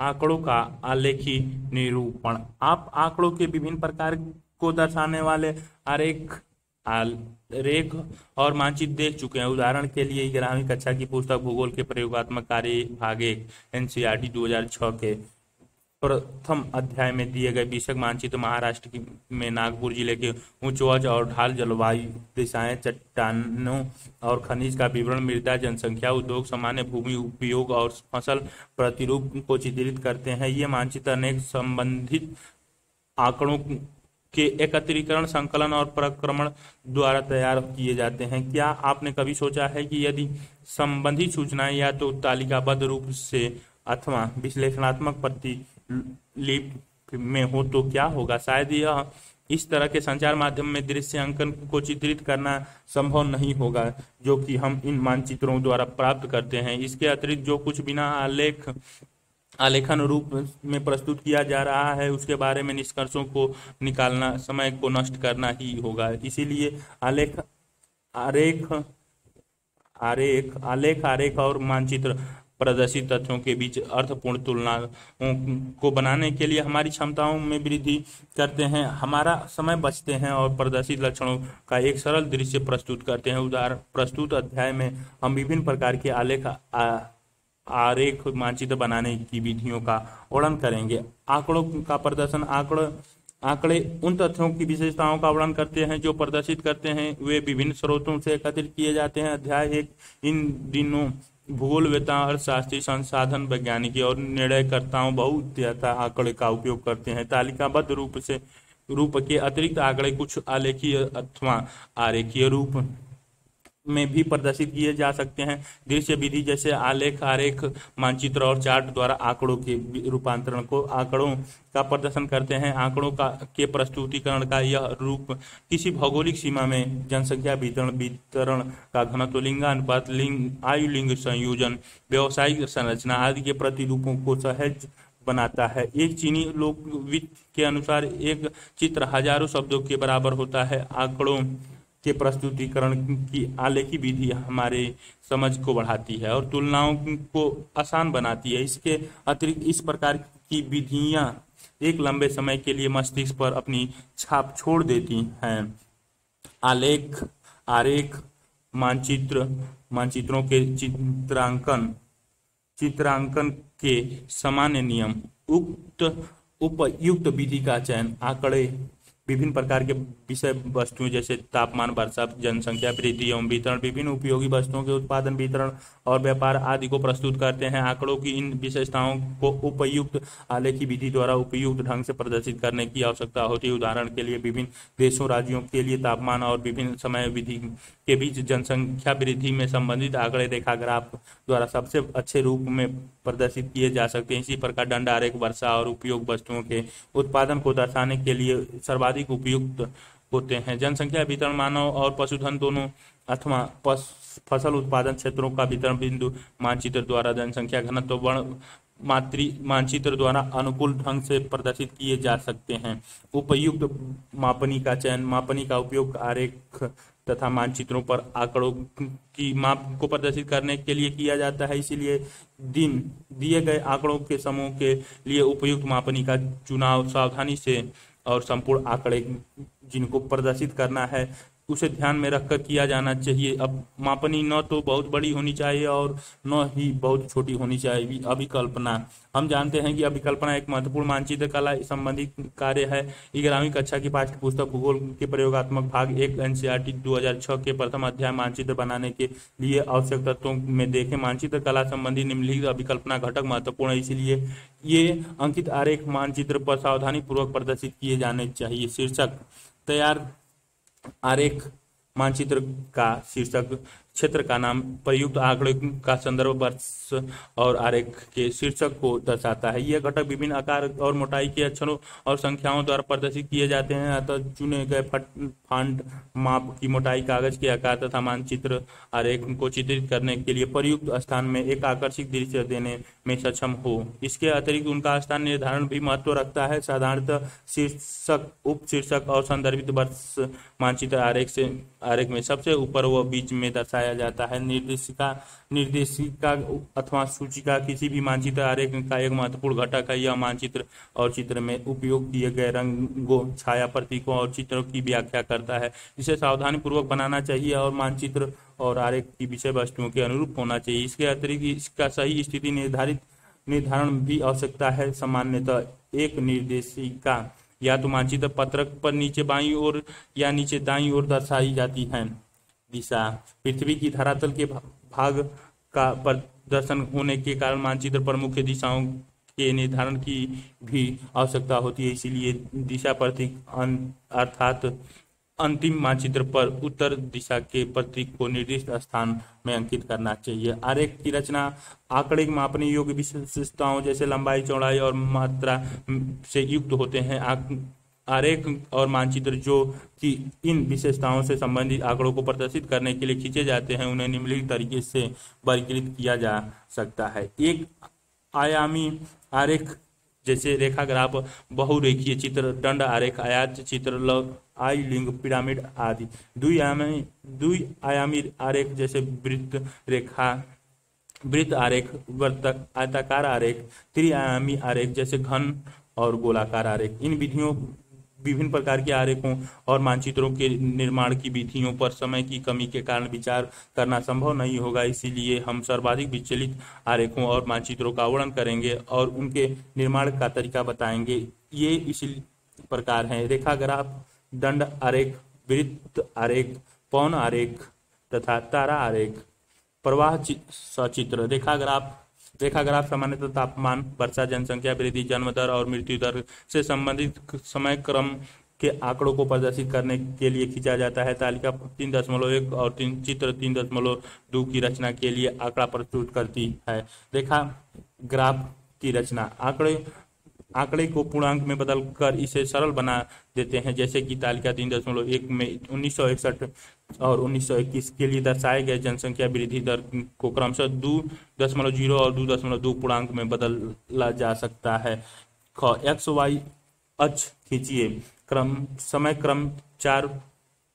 आंकड़ों का आलेखी निरूपण। आप आंकड़ों के विभिन्न प्रकार को दर्शाने वाले आरेख आलेख और मानचित्र देख चुके हैं। उदाहरण के लिए 11वीं कक्षा की पुस्तक भूगोल के प्रयोगात्मक कार्य भाग 1 एनसीईआरटी 2006 के प्रथम अध्याय में दिए गए विषयक मानचित्र महाराष्ट्र में नागपुर जिले के ऊंचवाच और ढाल जलवायु दिशाएं, चट्टानों और खनिज का विवरण, मृदा, जनसंख्या, उद्योग, सामान्य भूमि उपयोग और फसल प्रतिरूप को चित्रित करते हैं। ये मानचित्र अनेक संबंधित आंकड़ों के एकत्रीकरण, संकलन और प्रक्रमण द्वारा तैयार किए जाते हैं। क्या आपने कभी सोचा है कि यदि संबंधित सूचनाएं या तो तालिकाबद्ध रूप से अथवा विश्लेषणात्मक प्रतिलिपि में हो तो क्या होगा? शायद यह इस तरह के संचार माध्यम में दृश्य अंकन को चित्रित करना संभव नहीं होगा जो कि हम इन मानचित्रों द्वारा प्राप्त करते हैं। इसके अतिरिक्त जो कुछ बिना आलेखन रूप में प्रस्तुत किया जा रहा है उसके बारे में निष्कर्षों को निकालना समय को नष्ट करना ही होगा। इसीलिए आलेख और मानचित्र प्रदर्शित तथ्यों के बीच अर्थपूर्ण तुलनाओं को बनाने के लिए हमारी क्षमताओं में वृद्धि करते हैं, हमारा समय बचते हैं और प्रदर्शित लक्षणों का एक सरल दृश्य प्रस्तुत करते हैं। उदाहरण प्रस्तुत अध्याय में हम विभिन्न प्रकार के आरेख मानचित्र बनाने की विधियों का वर्णन करेंगे। आंकड़ों का प्रदर्शन। आंकड़े उन तथ्यों की विशेषताओं का वर्णन करते हैं जो प्रदर्शित करते हैं। वे विभिन्न स्रोतों से एकत्रित किए जाते हैं। अध्याय 1 इन दिनों भूगोलवेत्ता, अर्थशास्त्री, संसाधन वैज्ञानिक और निर्णयकर्ताओं बहुत आंकड़े का उपयोग करते हैं। तालिकाबद्ध रूप के अतिरिक्त आंकड़े कुछ आलेखीय अथवा आरेखीय रूप में भी प्रदर्शित किए जा सकते हैं। दृश्य विधि जैसे आरेख, मानचित्र और चार्ट द्वारा आंकड़ों के रूपांतरण को आंकड़ों का प्रदर्शन करते हैं। आंकड़ों के प्रस्तुतिकरण का यह रूप किसी भौगोलिक सीमा में जनसंख्या वितरण का घनत्व, लिंगानुपात, आयु, लिंग संयोजन, व्यावसायिक संरचना आदि के प्रतिरूपों को सहज बनाता है। एक चीनी लोकविद के अनुसार एक चित्र हजारों शब्दों के बराबर होता है। आंकड़ों के प्रस्तुतिकरण की आलेखी विधि हमारे समझ को बढ़ाती है और तुलनाओं को आसान बनाती है। इसके अतिरिक्त इस प्रकार की विधियां एक लंबे समय के लिए मस्तिष्क पर अपनी छाप छोड़ देती हैं। आरेख मानचित्रों के चित्रांकन के सामान्य नियम। उपयुक्त विधि का चयन। आंकड़े विभिन्न प्रकार के विषय वस्तुएं जैसे तापमान, वर्षा, जनसंख्या वृद्धि एवं वितरण, विभिन्न उपयोगी वस्तुओं के उत्पादन, वितरण और व्यापार आदि को प्रस्तुत करते हैं। आंकड़ों की इन विशेषताओं को उपयुक्त आलेखी विधि द्वारा उपयुक्त ढंग से प्रदर्शित करने की आवश्यकता होती है। उदाहरण के लिए विभिन्न देशों, राज्यों के लिए तापमान और विभिन्न समय विधि के बीच जनसंख्या वृद्धि में संबंधित आंकड़े रेखाग्राफ द्वारा सबसे अच्छे रूप में प्रदर्शित किए जा सकते हैं। इसी प्रकार दंड आरेख वर्षा और उपयोग वस्तुओं के उत्पादन को दर्शाने के लिए सर्वाधिक उपयुक्त होते हैं। जनसंख्या वितरण मानव और पशुधन दोनों अथवा फसल उत्पादन क्षेत्रों का वितरण बिंदु मानचित्र द्वारा जनसंख्या घनत्व वर्ण मानचित्र द्वारा अनुकूल ढंग से प्रदर्शित किए जा सकते हैं। उपयुक्त मापनी का चयन। मापनी का उपयोग आरेख तथा मानचित्रों पर आंकड़ों की माप को प्रदर्शित करने के लिए किया जाता है। इसीलिए दिए गए आंकड़ों के समूह के लिए उपयुक्त मापनी का चुनाव सावधानी से और संपूर्ण आंकड़े जिनको प्रदर्शित करना है उसे ध्यान में रखकर किया जाना चाहिए। अब मापनी न तो बहुत बड़ी होनी चाहिए और न ही बहुत छोटी होनी चाहिए। अभिकल्पना। हम जानते हैं कि अभिकल्पना एक महत्वपूर्ण मानचित्र कला संबंधी कार्य है। 11वीं कक्षा की पाठ्य पुस्तक भूगोल के प्रयोगात्मक भाग 1 एनसीईआरटी 2006 के प्रथम अध्याय मानचित्र बनाने के लिए आवश्यक तत्वों में देखें। मानचित्र कला संबंधी निम्नलिखित अभिकल्पना घटक महत्वपूर्ण है, इसलिए ये अंकित आरेख मानचित्र पर सावधानी पूर्वक प्रदर्शित किए जाने चाहिए। शीर्षक। तैयार आरेख मानचित्र का शीर्षक, क्षेत्र का नाम, प्रयुक्त आंकड़े का संदर्भ, वर्ष और आरेख के शीर्षक को दर्शाता है। यह घटक विभिन्न आकार और मोटाई के अक्षरों और संख्याओं द्वारा प्रदर्शित किए जाते हैं। अतः चुने गए फॉन्ट, माप की मोटाई, कागज के आकार तथा मानचित्र आरेख को चित्रित करने के लिए प्रयुक्त स्थान में एक आकर्षक दृश्य देने में सक्षम हो। इसके अतिरिक्त उनका स्थान निर्धारण भी महत्व रखता है। साधारणतः शीर्षक, उपशीर्षक और संदर्भित वर्ष मानचित्र आरेख में सबसे ऊपर व बीच में दर्शाए दर्शाया जाता है। निर्देशिका अथवा सूचिका किसी भी मानचित्र आरेख का एक महत्वपूर्ण घटक है। यह मानचित्र और चित्र में उपयोग किए गए रंगों, छाया प्रतीकों और चित्रों की व्याख्या करता है। इसे सावधानी पूर्वक बनाना चाहिए और मानचित्र और आरेख की विषय वस्तुओं के अनुरूप होना चाहिए। इसके अतिरिक्त इसका सही स्थिति निर्धारण भी आवश्यकता है। सामान्यतः एक निर्देशिका या तो मानचित्र पत्रक पर नीचे बाईं ओर या नीचे दाईं ओर दर्शाई जाती है। दिशा पृथ्वी की धरातल के भाग का प्रदर्शन होने के कारण मानचित्र पर मुख्य दिशाओं के निर्धारण की भी आवश्यकता होती है। इसीलिए दिशा प्रतीक अर्थात अंतिम मानचित्र पर उत्तर दिशा के प्रतीक को निर्दिष्ट स्थान में अंकित करना चाहिए। आरेख की रचना आंकड़े मापने योग्य विशेषताओं जैसे लंबाई, चौड़ाई और मात्रा से युक्त होते हैं। आरेख और मानचित्र जो कि इन विशेषताओं से संबंधित आंकड़ों को प्रदर्शित करने के लिए खींचे जाते हैं, उन्हें निम्नलिखित तरीके से वर्गीकृत किया जा सकता है। एक आयामी आरेख जैसे रेखा ग्राफ, बहुरेखीय चित्र, दंड आरेख, आयत चित्र, लघु आई लिंग, पिरामिड आदि। द्विआयामी आरेख जैसे वृत्त आरेख, आयताकार आरेख, त्रिआयामी आरेख जैसे घन और गोलाकार आरेख। इन विधियों विभिन्न प्रकार के आरेखों और मानचित्रों के निर्माण की विधियों पर समय की कमी के कारण विचार करना संभव नहीं होगा। इसीलिए हम सर्वाधिक विचलित आरेखों और मानचित्रों का वर्णन करेंगे और उनके निर्माण का तरीका बताएंगे। ये इसी प्रकार हैं: रेखा ग्राफ, दंड आरेख, वृत्त आरेख, पौन आरेख तथा तारा आरेख। प्रवाह सचित्र रेखा ग्राफ सामान्यतः तापमान, वर्षा, जनसंख्या वृद्धि, जन्म दर और मृत्यु दर से संबंधित समय क्रम के आंकड़ों को प्रदर्शित करने के लिए खींचा जाता है। तालिका 3.1 और चित्र 3.2 की रचना के लिए आंकड़ा प्रस्तुत करती है। रेखा ग्राफ की रचना आंकड़े को पूर्णांक में बदलकर इसे सरल बना देते हैं, जैसे कि तालिका 3.1 में 1961 और 1921 के लिए दर्शाए गए जनसंख्या वृद्धि दर को क्रमशः 2.0 और 2.2 पूर्णांक में बदला जा सकता है। एक्स वाई अक्ष खींचिए। समय क्रम 4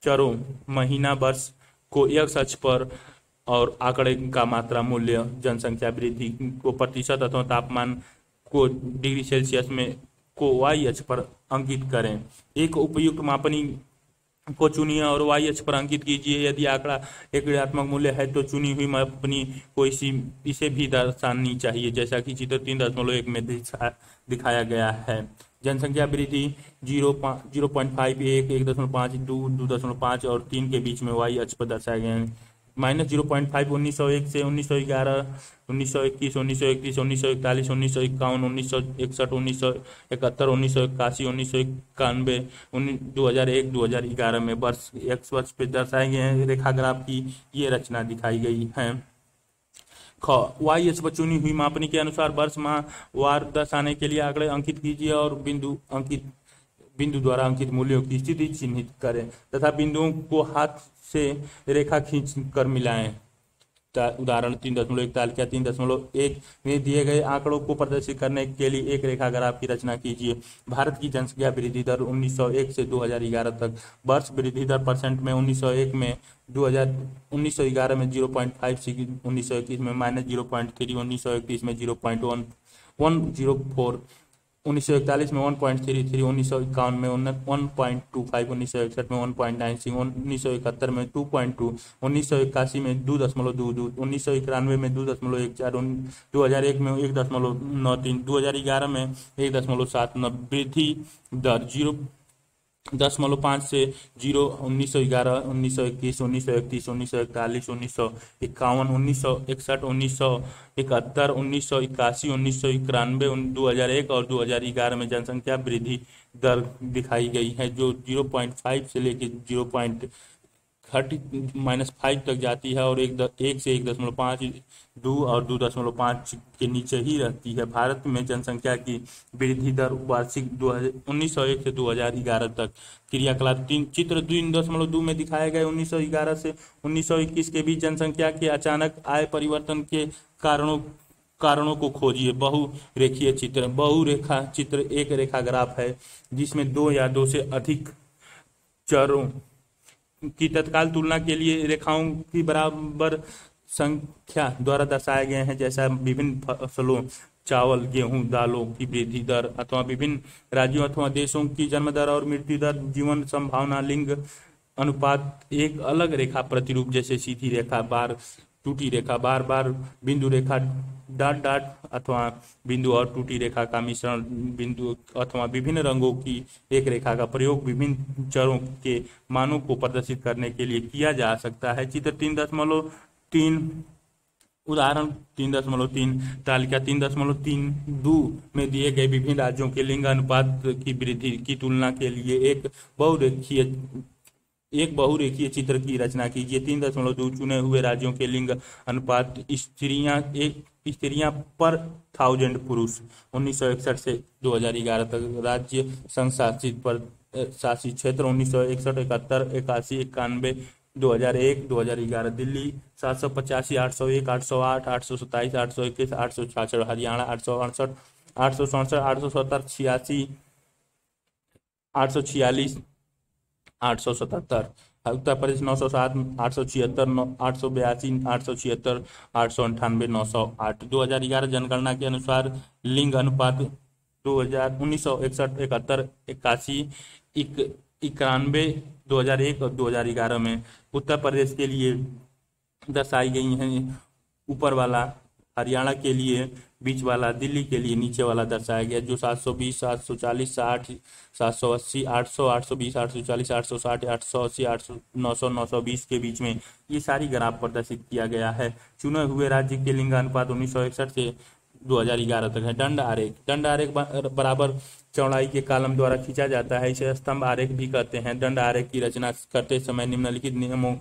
चरों, महीना, वर्ष को एक्स अक्ष पर और आंकड़े का मात्रा मूल्य, जनसंख्या वृद्धि को प्रतिशत अथवा तापमान को डिग्री सेल्सियस में को वाई अक्ष पर अंकित करें। एक उपयुक्त मापनी को चुनिए और वाई अक्ष पर अंकित कीजिए। यदि आंकड़ा एक ऋणात्मक मूल्य है तो चुनी हुई मापनी को इसे भी दर्शानी चाहिए, जैसा कि चित्र 3.1 में दिखाया गया है। जनसंख्या वृद्धि 0.5, 1.5, 2.5 और 3 के बीच में वाई अक्ष पर दर्शाए गए हैं। -0.5 1901 से 1911, 1921, 1931, 1941, 1951, 1961, 1971, 1981, 1991, 2001, 2011 में वर्ष एक्स वर्ष पे दर्शाए गए हैं। रेखा ग्राफ की ये रचना दिखाई गई है। वाई अक्ष पर चुनी हुई मापनी के अनुसार वर्ष माह वार दर्शाने के लिए आंकड़े अंकित कीजिए और बिंदु द्वारा अंकित मूल्यों की स्थिति चिन्हित करें तथा बिंदुओं को हाथ से रेखा खींच कर मिलाएं। उदाहरण 3.1 तालिका 3.1 में दिए गए आंकड़ों को प्रदर्शित करने के लिए एक रेखा ग्राफ की रचना कीजिए। भारत की जनसंख्या वृद्धि दर 1901 से 2011 तक। वर्ष वृद्धि दर परसेंट में 1901 में 1911 में 0.5, 1921 में -0.3, 1931 में 0.104, 1941 में 1.33, 1951 में 1.25, 1961 में 1.96, 1971 में 2.2, 1981 में 2.22, 1991 में 2.14, 2001 में 1.93, 2011 में 1.79। वृद्धि दर 0.5 से 0, 1911, 1921, 1931, 1941, 1951, 1961, 1971, 1981, 1991, 2001 और 2011 में जनसंख्या वृद्धि दर दिखाई गई है, जो 0.5 से लेकर -5 तक जाती है और 1 से 1.5, 2 और 2.5 के नीचे ही रहती है। भारत में जनसंख्या की वृद्धि दर वार्षिक 1901 से 2011 तक। क्रियाकलाप चित्र 3.2 में दिखाए गए 1911 से 1921 के बीच जनसंख्या के अचानक आए परिवर्तन के कारणों को खोजिए। बहुरेखीय चित्र। बहुरेखा चित्र एक रेखा ग्राफ है जिसमें 2 या 2 से अधिक चरों की तत्काल तुलना के लिए रेखाओं की बराबर संख्या द्वारा दर्शाए गए हैं, जैसा विभिन्न फसलों, चावल, गेहूं, दालों की वृद्धि दर अथवा विभिन्न राज्यों अथवा देशों की जन्म दर और मृत्यु दर, जीवन संभावना, लिंग अनुपात, एक अलग रेखा प्रतिरूप जैसे सीधी रेखा, बार, टूटी रेखा, बार बार, बिंदु रेखा, डॉट डॉट अथवा बिंदु और टूटी रेखा का मिश्रण, बिंदु अथवा विभिन्न रंगों की एक रेखा का प्रयोग विभिन्न चरों के मानों को प्रदर्शित करने के लिए किया जा सकता है। चित्र 3.3, उदाहरण 3.3, तालिका 3.3 में दिए गए विभिन्न राज्यों के लिंग अनुपात की वृद्धि की तुलना के लिए एक बहुरेखीय चित्र की रचना कीजिए। 3.2 चुने हुए राज्यों के लिंग अनुपात, स्त्रियां पर 1000 पुरुष 1961 से 2011 तक, राज्य संघ शासित पर शासित क्षेत्र 1961, 71, 81, 91, 2001, 2011, दिल्ली 785, 801, 808, 827, 821, 866, हरियाणा 868, 867, 870, 86, 846, 877, उत्तर प्रदेश 907, 876, 882, 876, 898, 908। 2011 जनगणना के अनुसार लिंग अनुपात 1961, 71, 81, 91, 2001 और 2011 में उत्तर प्रदेश के लिए दर्शाई गई हैं ऊपर वाला, हरियाणा के लिए बीच वाला, दिल्ली के लिए नीचे वाला दर्शाया गया, जो 720, 740, 60, 780, 800, 820, 840, 860, 880, 800, 900, 920 के बीच में ये सारी ग्राफ प्रदर्शित किया गया है। चुने हुए राज्य के लिंग अनुपात 1961 से 2011 तक है। दंड आरेख, दंड आरेख बराबर चौड़ाई के कॉलम द्वारा खींचा जाता है, इसे स्तंभ आरेख भी कहते हैं। दंड आरेख की रचना करते समय निम्नलिखित नियमों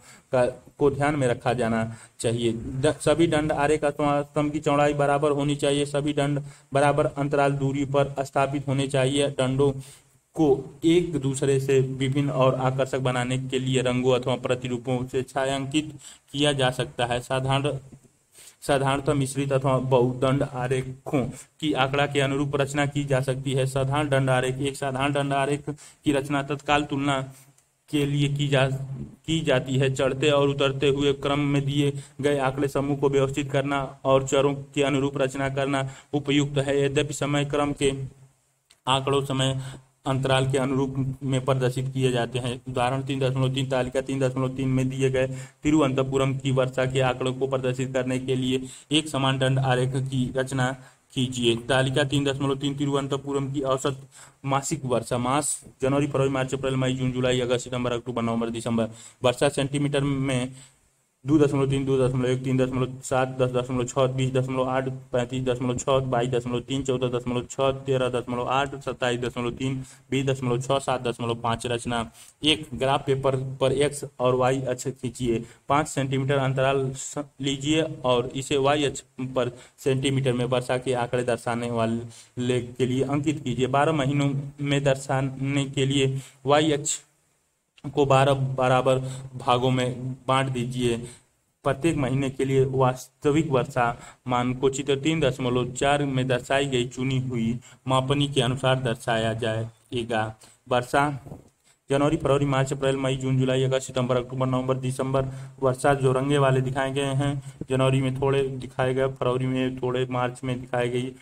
को ध्यान में रखा जाना चाहिए। सभी दंड आरेख अथवा स्तंभ की चौड़ाई बराबर होनी चाहिए। सभी दंड बराबर अंतराल दूरी पर स्थापित होने चाहिए। दंडों को एक दूसरे से विभिन्न और आकर्षक बनाने के लिए रंगों अथवा प्रतिरूपों से छायांकित किया जा सकता है। साधारणतः मिश्रित अथवा बहुदंड आरेखों की आंकड़ा के अनुरूप रचना की जा सकती है। साधारण दंड आरेख, एक साधारण दंड आरेख की रचना तत्काल तुलना के लिए की जाती है। चढ़ते और उतरते हुए क्रम में दिए गए आंकड़े समूह को व्यवस्थित करना और चरों के अनुरूप रचना करना उपयुक्त है। यद्यपि समय क्रम के आंकड़ों समय अंतराल के अनुरूप में प्रदर्शित किए जाते हैं। उदाहरण 3.3, तालिका 3.3 में दिए गए तिरुवनंतपुरम की वर्षा के आंकड़ों को प्रदर्शित करने के लिए एक समान दंड आरेख की रचना कीजिए। तालिका 3.3, तिरुवनंतपुरम की औसत मासिक वर्षा, मास जनवरी, फरवरी, मार्च, अप्रैल, मई, जून, जुलाई, अगस्त, सितंबर, अक्टूबर, नवंबर, दिसंबर। वर्षा सेंटीमीटर में 2.3, 2.1, 3.7, 10.6, 20.8, 35.6, 22.3, 14.6, 13.8, 27.3, 20.6, 7.5। रचना एक, ग्राफ पेपर पर एक्स और वाई अक्ष खींचिए। 5 सेंटीमीटर अंतराल लीजिए और इसे वाई अक्ष पर सेंटीमीटर में वर्षा के आंकड़े दर्शाने वाले के लिए अंकित कीजिए। 12 महीनों में दर्शाने के लिए वाई अक्ष को 12 बराबर भागों में बांट दीजिए। प्रत्येक महीने के लिए वास्तविक वर्षा मान को चित्र 3.4 में दर्शाई गई चुनी हुई मापनी के अनुसार दर्शाया जाएगा। वर्षा जनवरी, फरवरी, मार्च, अप्रैल, मई, जून, जुलाई, अगस्त, सितंबर, अक्टूबर, नवंबर, दिसंबर। वर्षा जो रंगे वाले दिखाए गए हैं, जनवरी में थोड़े दिखाए गए, फरवरी में थोड़े, मार्च में दिखाई गई,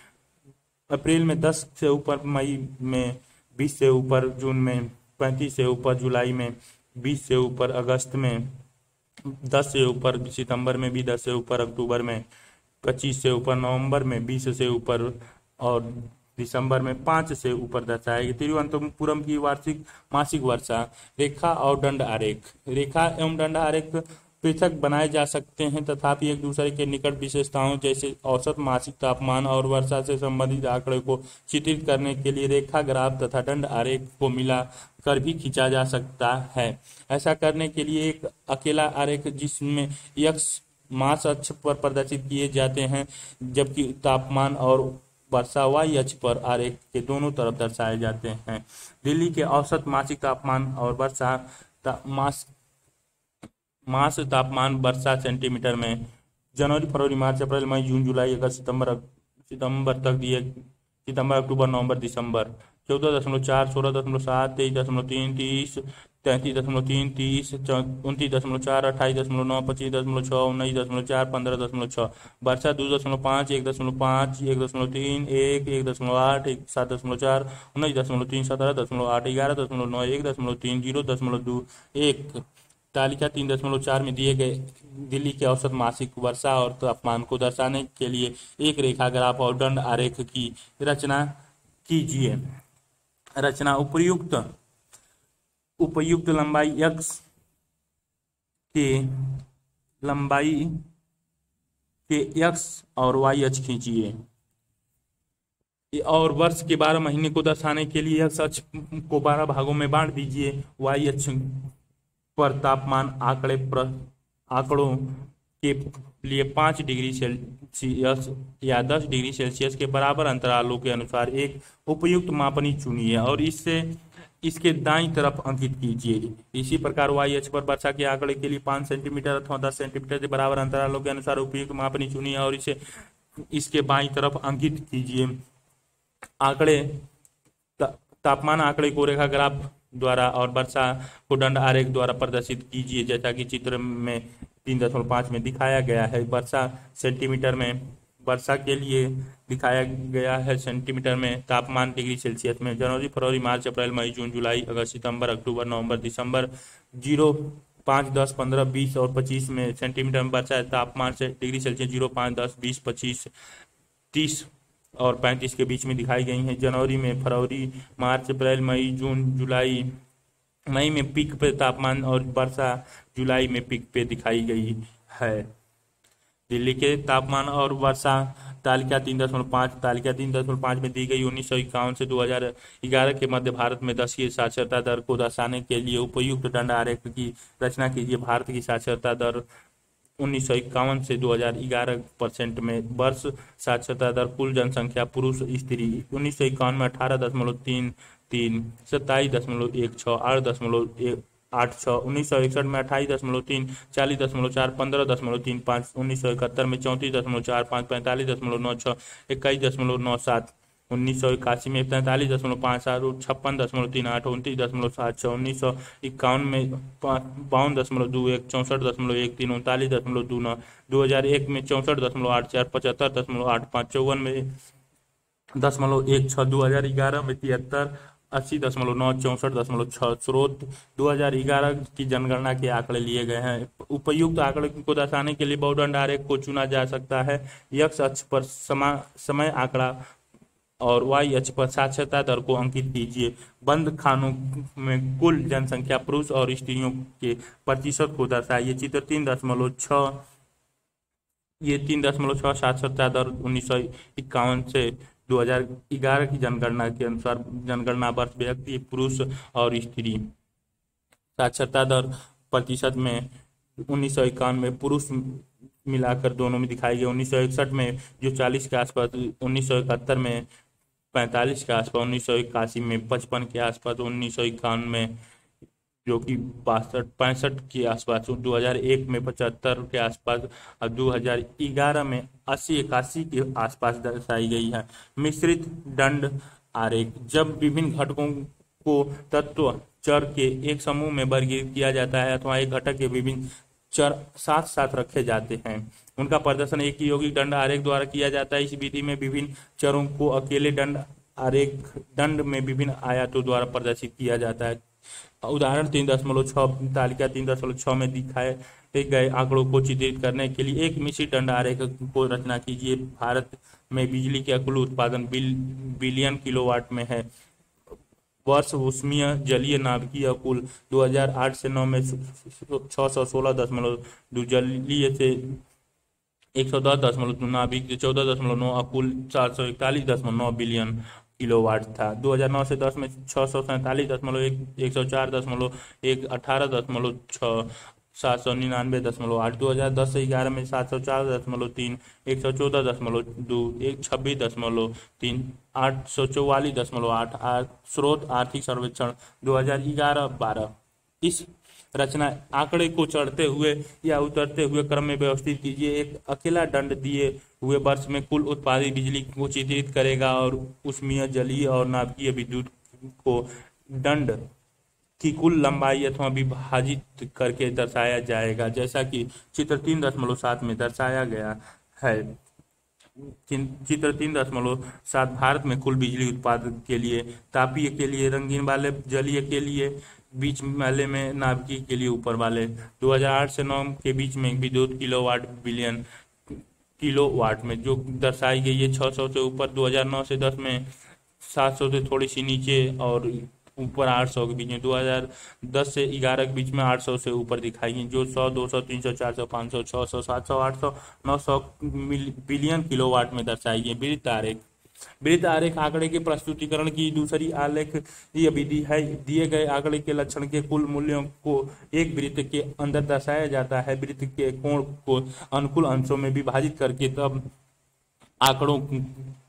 अप्रैल में 10 से ऊपर, मई में 20 से ऊपर, जून में 35 से ऊपर, जुलाई में 20 से ऊपर, अगस्त में 10 से ऊपर, सितंबर में भी 10 से ऊपर, अक्टूबर में 25 से ऊपर, नवंबर में 20 से ऊपर और दिसंबर में 5 से ऊपर दर्शाएगी। तिरुवनंतपुरम की वार्षिक मासिक वर्षा। रेखा और दंड आरेख, रेखा एवं दंड आरेख पृथक बनाए जा सकते हैं, तथापि एक दूसरे के निकट विशेषताओं जैसे औसत मासिक तापमान और वर्षा से संबंधित आंकड़े को चित्रित करने के लिए रेखा, ग्राफ तथा दंड आरेख को मिला कर भी खींचा जा सकता है। ऐसा करने के लिए एक अकेला आरेख जिसमें x मास अक्ष पर प्रदर्शित किए जाते हैं, जबकि तापमान और वर्षा y अक्ष पर आरेख के दोनों तरफ दर्शाए जाते हैं। दिल्ली के औसत मासिक तापमान और वर्षा मास तापमान वर्षा सेंटीमीटर में जनवरी, फरवरी, मार्च, अप्रैल, मई, जून, जुलाई, अगस्त, सितंबर तक दिए, सितंबर, अक्टूबर, नवंबर, दिसंबर। 14.4, 16.7, 23.3, 33.3, 30, 29.4, 28.9, 25.6, 19.4, 15.6। वर्षा 2.5, 1.5, 1.3, 1, 1.8, 7.4, 19.3, 17.8, 11.9, 1.3, 0.2, 1। तालिका 3.4 में दिए गए दिल्ली के औसत मासिक वर्षा और तापमान को दर्शाने के लिए एक रेखा ग्राफ और दंड आरेख की रचना कीजिए। रचना उपयुक्त उपयुक्त के लंबाई के एक्स और वाई अक्ष खींचिए और वर्ष के 12 महीने को दर्शाने के लिए एक्स अक्ष को 12 भागों में बांट दीजिए। वाई अक्ष पर तापमान आंकड़ों के लिए 5 डिग्री सेल्सियस या 10 डिग्री सेल्सियस के बराबर अंतरालों के अनुसार एक उपयुक्त मापनी चुनिए और इसके दाईं तरफ अंकित कीजिए। इसी प्रकार वाई अक्ष पर वर्षा के आंकड़े के लिए 5 सेंटीमीटर अथवा 10 सेंटीमीटर के बराबर अंतरालों के अनुसार उपयुक्त मापनी चुनिए और इसके बाईं तरफ अंकित कीजिए। आंकड़े तापमान आंकड़े को रेखा ग्राफ द्वारा और वर्षा को दंड आरेख द्वारा प्रदर्शित कीजिए जैसा कि चित्र में 3.5 में दिखाया गया है। वर्षा के लिए दिखाया गया है सेंटीमीटर में, तापमान डिग्री सेल्सियस में। जनवरी, फरवरी, मार्च, अप्रैल, मई, जून, जुलाई, अगस्त, सितंबर, अक्टूबर, नवंबर, दिसंबर 0, 5, 10, 15, 20 और 25 में सेंटीमीटर में वर्षा तापमान से डिग्री सेल्सियस 0, 5, 10, 20, 25, 30 और 35 के बीच में दिखाई गई हैं। जनवरी में, फरवरी, मार्च, अप्रैल, मई, जून, जुलाई, मई में पीक पे तापमान और वर्षा जुलाई में पीक पे दिखाई गई है। दिल्ली के तापमान और वर्षा तालिका 3.5 में दी गई 1951 से 2011 के मध्य भारत में 10 साक्षरता दर को दर्शाने के लिए उपयुक्त दंड आरेख की रचना कीजिए। भारत की साक्षरता दर 1951 से 2011% में। वर्ष साक्षरता दर कुल जनसंख्या पुरुष स्त्री 1951 में 18.33, 27.16, 8.86, 1961 में 28.3, 40.4, 15.35, 1971 में 34.45, 45.96, 21.97, 1981 में 43.57, 56.38, 29.76, 1951 में 52.21, 64.13, 39.29, 2001 में 64.84, 75.85, 54 में 0.16, 2011 में 73, 80.9, 64.6। स्रोत 2011 की जनगणना के आंकड़े लिए गए हैं। उपयुक्त आंकड़े को दर्शाने के लिए बहुदंड आरेख को चुना जा सकता है। एक्स अक्ष पर समय आंकड़ा और वाई अक्ष पर साक्षरता दर को अंकित कीजिए। बंद खानों में कुल जनसंख्या पुरुष और स्त्रियों के प्रतिशत को दर्शाइए। चित्र 3.6 ये 3.6 साक्षरता दर 1951 से 2011 की जनगणना के अनुसार जनगणना वर्ष व्यक्ति पुरुष और स्त्री साक्षरता दर प्रतिशत में 1951 में पुरुष मिलाकर दोनों में दिखाई गई। 1961 में जो 40 के आसपास, 1971 में 45 के आसपास, 1981 में 55 के आसपास, 1951 में जो कि 65 के आसपास, 2001 में 75 के आसपास और 2011 में 80-81 के आसपास दर्शाई गई है। मिश्रित दंड आरेख जब विभिन्न घटकों को तत्व चर के एक समूह में वर्गीकृत किया जाता है अथवा एक घटक के विभिन्न चर साथ साथ रखे जाते हैं, उनका प्रदर्शन एक यौगिक दंड आरेख द्वारा किया जाता है। इस विधि में विभिन्न चरों को अकेले दंड में विभिन्न आयतों द्वारा प्रदर्शित किया जाता है। उदाहरण 3.6 तालिका 3.6 में दिखाए गए आंकड़ों को चित्रित करने के लिए एक मिश्रित दंड आरेख को रचना कीजिए। भारत में बिजली का कुल उत्पादन बिलियन किलोवाट में है। वर्ष ऊष्मीय जलीय नाभिकीय कुल 2008 से 9 में 616.2, जलीय से 110.2, नाभिक 14.9 और कुल 441.9 बिलियन किलोवाट था। 2009 से 10 में 647.1, 104.1, 18.6, 799.8, 2010 से 11 में 704.3, 114.2, 126.3, 844.8। स्रोत आर्थिक सर्वेक्षण 2011-12। इस रचना आंकड़े को चढ़ते हुए या उतरते हुए क्रम में व्यवस्थित कीजिए। एक अकेला दंड दिए हुए वर्ष में कुल उत्पादित बिजली को चित्रित करेगा और ऊष्मीय जलीय और नाभिकीय विद्युत को दंड की कुल लंबाई अथवा विभाजित करके दर्शाया जाएगा, जैसा कि चित्र 3.7 में दर्शाया गया है। चित्र 3.7 भारत में कुल बिजली उत्पादन के लिए, तापीय के लिए, रंगीन वाले, जलीय के लिए, बीच वाले में नाभिकीय के लिए, ऊपर वाले 2008 से 9 के बीच में विद्युत किलोवाट बिलियन किलोवाट में जो दर्शाई गई है 600 से ऊपर, 2009 से 10 में 700 से थोड़ी सी नीचे और ऊपर 800 के बीच में, 2010 से 11 के बीच में 800 से ऊपर दिखाई गई, जो 100, 200, 300, 400, 500, 600, 700, 800, 900 बिलियन किलोवाट में दर्शाई गई। वृत्त आरेख आंकड़े के प्रस्तुतिकरण की दूसरी आलेख यह विधि है। दिए गए आंकड़े के लक्षण के कुल मूल्यों को एक वृत्त के अंदर दर्शाया जाता है। वृत्त के कोण को अनुकूल अंशों में विभाजित करके तब आंकड़ों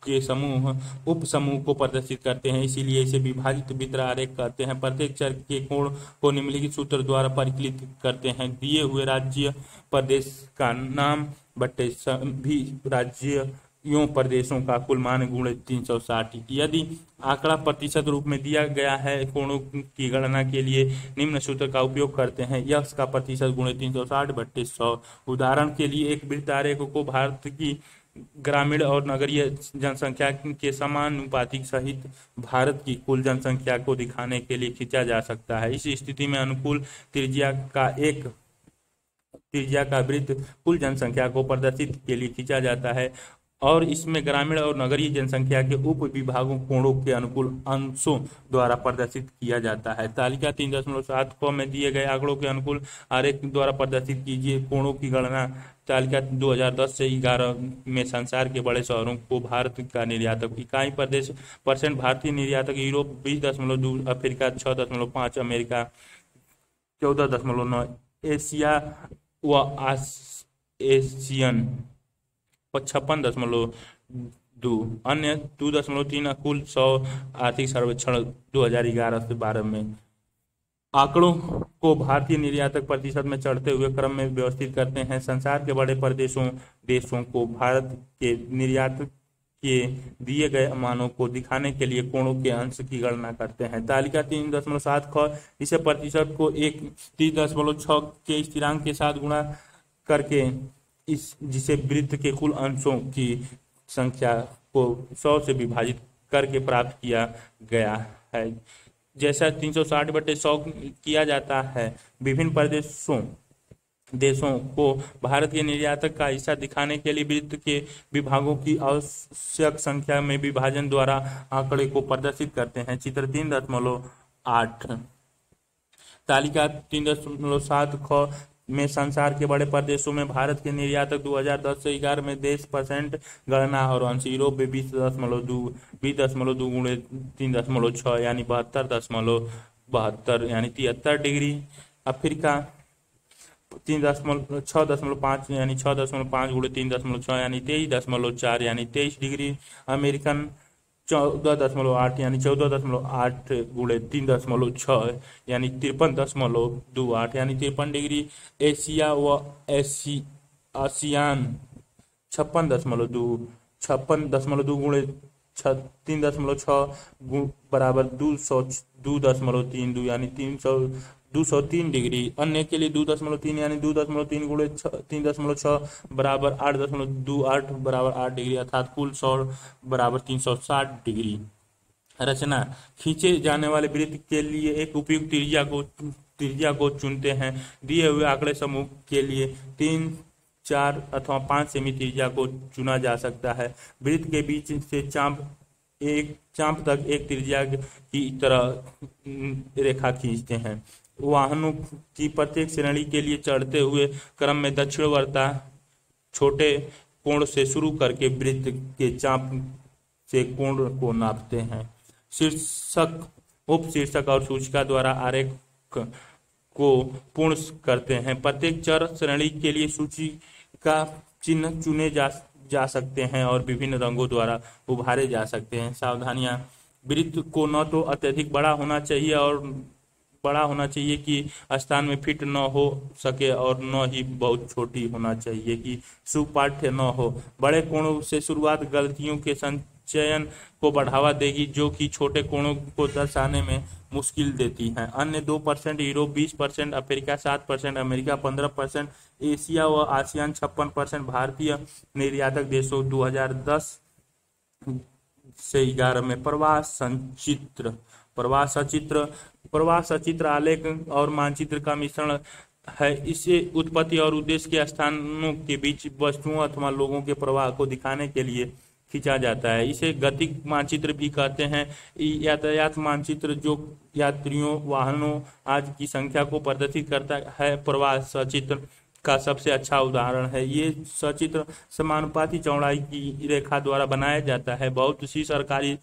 के समूह उप समूह को प्रदर्शित करते हैं, इसीलिए इसे विभाजित वृत्त आरेख कहते हैं। प्रत्येक चर के कोण को निम्नलिखित सूत्र द्वारा परिकलित करते हैं। दिए हुए राज्य प्रदेश का नाम बट्टे सभी राज्यों प्रदेशों का कुल मान गुणे 360। यदि आंकड़ा प्रतिशत रूप में दिया गया है, कोणों की गणना के लिए निम्न सूत्र का उपयोग करते हैं। यक्स का प्रतिशत गुणे 360 बट्टे 100। उदाहरण के लिए एक वृत्त आरेख को भारत की ग्रामीण और नगरीय जनसंख्या के समानुपातिक सहित भारत की कुल जनसंख्या को दिखाने के लिए खींचा जा सकता है। इस स्थिति में अनुकूल त्रिज्या का वृत्त कुल जनसंख्या को प्रदर्शित के लिए खींचा जाता है और इसमें ग्रामीण और नगरीय जनसंख्या के उप विभागों कोणों के अनुकूल अंशों द्वारा प्रदर्शित किया जाता है। तालिका 3.7 क में दिए गए आंकड़ों के अनुकूल आरेख द्वारा प्रदर्शित कीजिए कोणों की गणना। तालिका 2010 से 11 में संसार के बड़े शहरों को भारत का निर्यातक इकाई % भारतीय निर्यातक, यूरोप 20.2, अफ्रीका 6.5, अमेरिका 14.9, एशिया व एशियन 56.2, अन्य 2.3। कुल 100 आर्थिक सर्वेक्षण 2011 से 12 में आंकड़ों को भारतीय निर्यातक प्रतिशत में चढ़ते हुए क्रम में व्यवस्थित करते हैं। संसार के बड़े देशों को भारत के निर्यात के दिए गए मानों को दिखाने के लिए कोणों के अंश की गणना करते हैं। तालिका 3.7 ख इसे प्रतिशत को 3.6 के स्थिरांक के साथ गुणा करके जिसे वृत्त के कुल अंशों की संख्या को 100 से विभाजित करके प्राप्त किया गया है। जैसा 360/100 किया जाता है। विभिन्न देशों को भारत के निर्यातक का हिस्सा दिखाने के लिए वृत्त के विभागों की आवश्यक संख्या में विभाजन द्वारा आंकड़े को प्रदर्शित करते हैं। चित्र 3.8। तालिका 3.7 ख में संसार के बड़े प्रदेशों में भारत के निर्यातक 2010 से 11 में देश % गणना और अंश। यूरोप में 20.2 गुणे 3.6 यानी 72.72 यानी 73 डिग्री। अफ्रीका 6.5 यानी 6.5 गुणे 3.6 यानी 23.4 यानी 23 डिग्री। अमेरिकन 14.8 यानी 14.8 गुणे 3.6 यानी 53.28 यानी 53 डिग्री। एशिया व आसियान 56.2 गुणे 3.6 बराबर 202.32 यानी 203 डिग्री। अन्य के लिए 2.3 यानी 2.3 गुणे 3.6 बराबर 8.28 बराबर 8 डिग्री, अर्थात कुल 100 बराबर 360 डिग्री। रचना खींचे जाने वाले वृत्त के लिए एक उपयुक्त त्रिज्या को चुनते हैं। दिए हुए आंकड़े समूह के लिए 3, 4 अथवा 5 सेमी त्रिज्या को चुना जा सकता है। वृत्त के बीच से चाप तक एक त्रिज्या की तरह रेखा खींचते हैं। वाहनों की प्रत्येक श्रेणी के लिए चढ़ते हुए क्रम में दक्षिणवर्ता छोटे कोण से शुरू करके वृत्त के चाप से कोण को नापते हैं। शीर्षक, उपशीर्षक और सूचिका द्वारा आरेख को पूर्ण करते हैं। प्रत्येक चर श्रेणी के लिए सूचिका चिन्ह चुने जा सकते हैं और विभिन्न रंगों द्वारा उभारे जा सकते हैं। सावधानियां, वृत्त को न तो अत्यधिक बड़ा होना चाहिए कि स्थान में फिट न हो सके और न ही बहुत छोटी होना चाहिए कि सुपाठ्य न हो। बड़े कोणों से शुरुआत गलतियों के चयन को बढ़ावा देगी, जो कि छोटे कोणों को दर्शाने में मुश्किल देती हैं। अन्य 2% यूरोप, 20% अफ्रीका, 7% अमेरिका, 15% एशिया व आसियान, 56% भारतीय निर्यातक देशों। 2010 से 11 में प्रवास सचित्र आलेख और मानचित्र का मिश्रण है। इसे उत्पत्ति और उद्देश्य के स्थानों के बीच वस्तुओं अथवा लोगों के प्रवाह को दिखाने के लिए खींचा जाता है। इसे गतिक मानचित्र भी कहते हैं। यातायात मानचित्र, जो यात्रियों, वाहनों आदि की संख्या को प्रदर्शित करता है, प्रवास सचित्र का सबसे अच्छा उदाहरण है। ये सचित्र समानुपाती चौड़ाई की रेखा द्वारा बनाया जाता है। बहुत सी सरकारी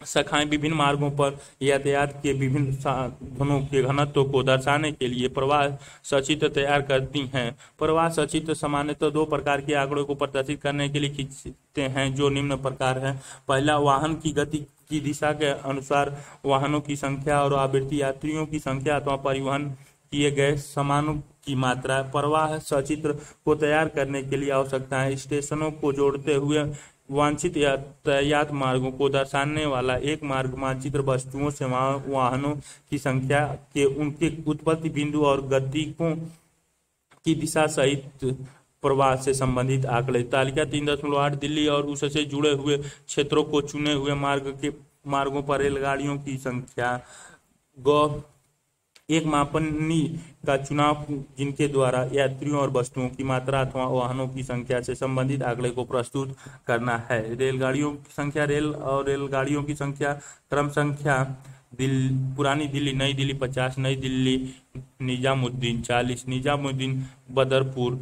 शाखाएं विभिन्न मार्गों पर यातायात के विभिन्न साधनों के घनत्व को दर्शाने के लिए प्रवाह सचित्र तैयार करती हैं। प्रवाह सचित्र सामान्यतः 2 प्रकार के आंकड़ों को प्रदर्शित करने के लिए खींचते हैं, जो निम्न प्रकार है। पहला, वाहन की गति की दिशा के अनुसार वाहनों की संख्या और आवृत्ति, यात्रियों की संख्या अथवा परिवहन किए गए सामानों की मात्रा। प्रवाह सचित्र को तैयार करने के लिए आवश्यकताएं: स्टेशनों को जोड़ते हुए वांछित यातायात मार्गों को दर्शाने वाला एक मार्ग मानचित्र, वस्तुओं, सेवाओं, वाहनों की संख्या के उनके उत्पत्ति बिंदु और गतिकों की दिशा सहित प्रवाह से संबंधित आंकड़े। तालिका 3.8 दिल्ली और उससे जुड़े हुए क्षेत्रों को चुने हुए मार्गों पर रेलगाड़ियों की संख्या। एक मापनी का चुनाव, जिनके द्वारा यात्रियों और वस्तुओं की मात्रा अथवा वाहनों की संख्या से संबंधित आंकड़े को प्रस्तुत करना है। रेलगाड़ियों की संख्या। रेल और रेलगाड़ियों की संख्या क्रम संख्या: पुरानी दिल्ली, नई दिल्ली 50, नई दिल्ली निजामुद्दीन 40, निजामुद्दीन बदरपुर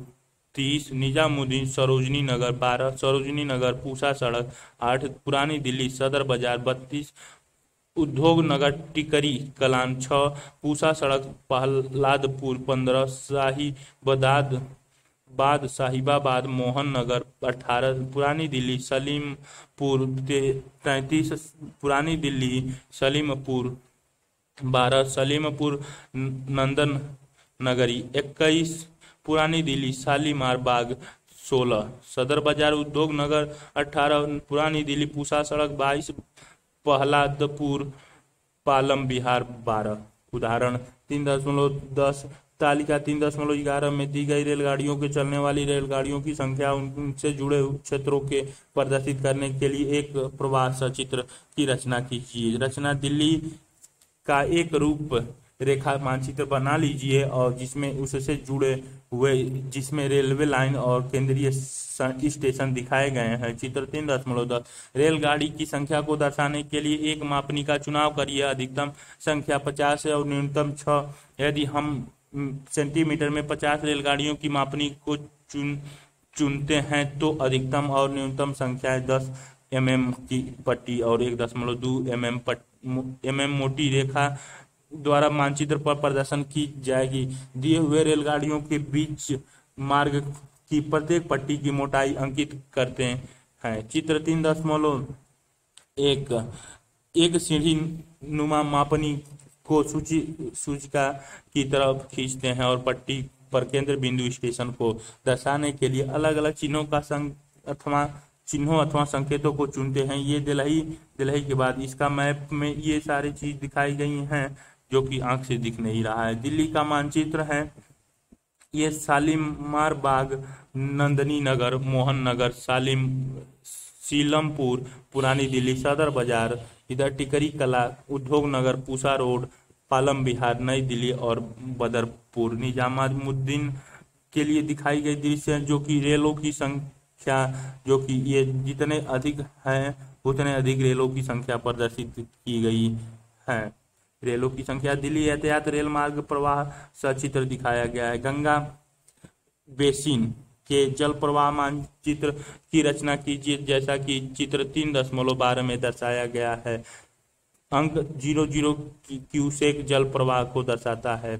30, निजामुद्दीन सरोजनी नगर 12, सरोजनी नगर पूसा सड़क 8, पुरानी दिल्ली सदर बाजार 32, उद्योग नगर टिकरी कलान 6, पूसा सड़क प्रहलादपुर 15, साहिबाबाद मोहन नगर 18, पुरानी दिल्ली सलीमपुर 33, पुरानी दिल्ली सलीमपुर 12, सलीमपुर नंदन नगरी 21, पुरानी दिल्ली शालीमार बाग 16, सदर बाजार उद्योग नगर 18, पुरानी दिल्ली पूसा सड़क 22, प्रहलादपुर पालम बिहार 12। उदाहरण 3.10 तालिका 3.11 में दी गई रेलगाड़ियों के चलने वाली रेलगाड़ियों की संख्या उनसे जुड़े क्षेत्रों के प्रदर्शित करने के लिए एक प्रवाह सचित्र की रचना कीजिए। रचना: दिल्ली का एक रूप रेखा मानचित्र बना लीजिए और जिसमें उससे जुड़े हुए जिसमें रेलवे लाइन और केंद्रीय स्टेशन दिखाए गए हैं। चित्र 3.10 रेलगाड़ी की संख्या को दर्शाने के लिए एक मापनी का चुनाव करिए। अधिकतम संख्या 50 है और न्यूनतम 6। यदि हम सेंटीमीटर में 50 रेलगाड़ियों की मापनी को चुनते हैं तो अधिकतम और न्यूनतम संख्याएं 10 mm की पट्टी और 1.2 mm मोटी रेखा द्वारा मानचित्र पर प्रदर्शन की जाएगी। दिए हुए रेलगाड़ियों के बीच मार्ग की प्रत्येक पट्टी की मोटाई अंकित करते हैं। चित्र 3.1 एक सीढ़ी नुमा मापनी को सूचिका की तरफ खींचते हैं और पट्टी पर केंद्र बिंदु स्टेशन को दर्शाने के लिए अलग अलग चिन्हों अथवा संकेतों को चुनते हैं। ये दिल्ली के बाद इसका मैप में ये सारी चीज दिखाई गई हैं जो कि आंख से दिख नहीं रहा है। दिल्ली का मानचित्र है। ये शालीमार बाग, नंदनी नगर, मोहन नगर, सीलमपुर, पुरानी दिल्ली सदर बाजार, इधर टिकरी कला, उद्योग नगर, पूसा रोड, पालम बिहार, नई दिल्ली और बदरपुर। निजामुद्दीन के लिए दिखाई गई दृश्य जो कि रेलों की संख्या, जो कि ये जितने अधिक हैं उतने अधिक रेलों की संख्या प्रदर्शित की गई है। रेलों की संख्या। दिल्ली यातायात रेल मार्ग प्रवाह सचित्र दिखाया गया है। गंगा बेसिन के जल प्रवाह मानचित्र की रचना कीजिए जैसा कि चित्र 3.12 में दर्शाया गया है। अंक 00 क्यूसेक जल प्रवाह को दर्शाता है।